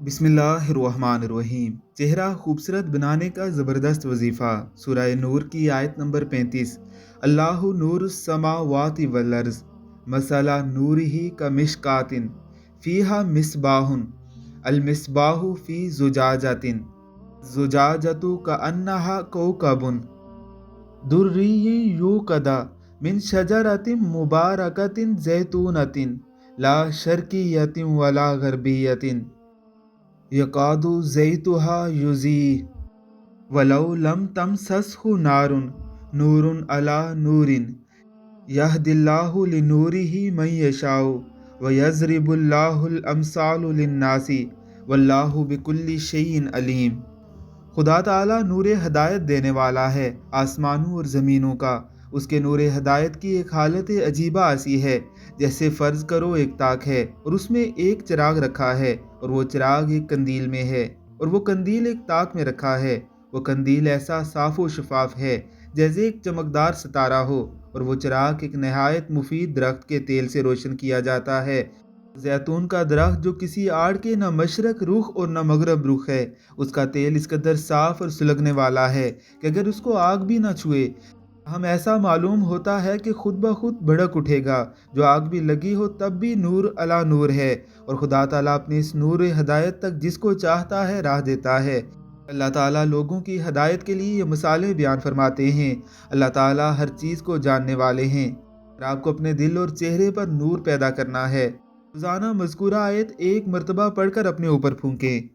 बिस्मिल्लाहिर्रहमानिर्रहीम। चेहरा खूबसूरत बनाने का ज़बरदस्त वजीफ़ा। सूरह नूर की आयत नंबर 35। अल्लाहु नूरुस समावाति वल अर्ज़ मसला नूरिही का मिशकातिन फ़ीहा मिस्बाहुन अल मिस्बाहु फ़ी ज़ुजाजतिन ज़ुजाजतु का अन्नहा कौकबुन दुर्रिय्यि यूक़दा मिन शजरतिन मुबारकतिन ज़ैतूनतिन ला शर्क़िय्यतिन वला ग़रबिय्यतिन यकादु ज़ैतुहा युज़ी वलौ लम तमससहु नारुन नूरुन अला नूरिन यहदिल्लाहु लिनूरिही मन यशाउ व यज़रिबुल्लाहुल अमसालु लिन्नासी वल्लाहु बिकुल्लि शैइन अलीम। खुदा ताला नूर हदायत देने वाला है आसमानों और ज़मीनों का। उसके नूर हदायत की एक हालत अजीबा ऐसी है जैसे फ़र्ज़ करो एक ताक है और उसमें एक चिराग रखा है और वो चिराग एक कंदील में है और वो कंदील एक ताक में रखा है। वो कंदील ऐसा साफ़ व शफाफ है जैसे एक चमकदार सितारा हो और वो चिराग एक नहायत मुफीद दरख्त के तेल से रोशन किया जाता है। जैतून का दरख्त जो किसी आड़ के न मशरक रुख और न मगरब रुख है, उसका तेल इस कदर साफ और सुलगने वाला है कि अगर उसको आग भी न छुए हम ऐसा मालूम होता है कि खुद ब खुद भड़क उठेगा। जो आग भी लगी हो तब भी नूर अला नूर है और खुदा ताला अपनी इस नूर हदायत तक जिसको चाहता है राह देता है। अल्लाह ताला लोगों की हदायत के लिए ये मिसालें बयान फरमाते हैं। अल्लाह ताला हर चीज़ को जानने वाले हैं। और आपको अपने दिल और चेहरे पर नूर पैदा करना है। रोज़ाना मज़कूरा आयत एक मरतबा पढ़कर अपने ऊपर फूंकें।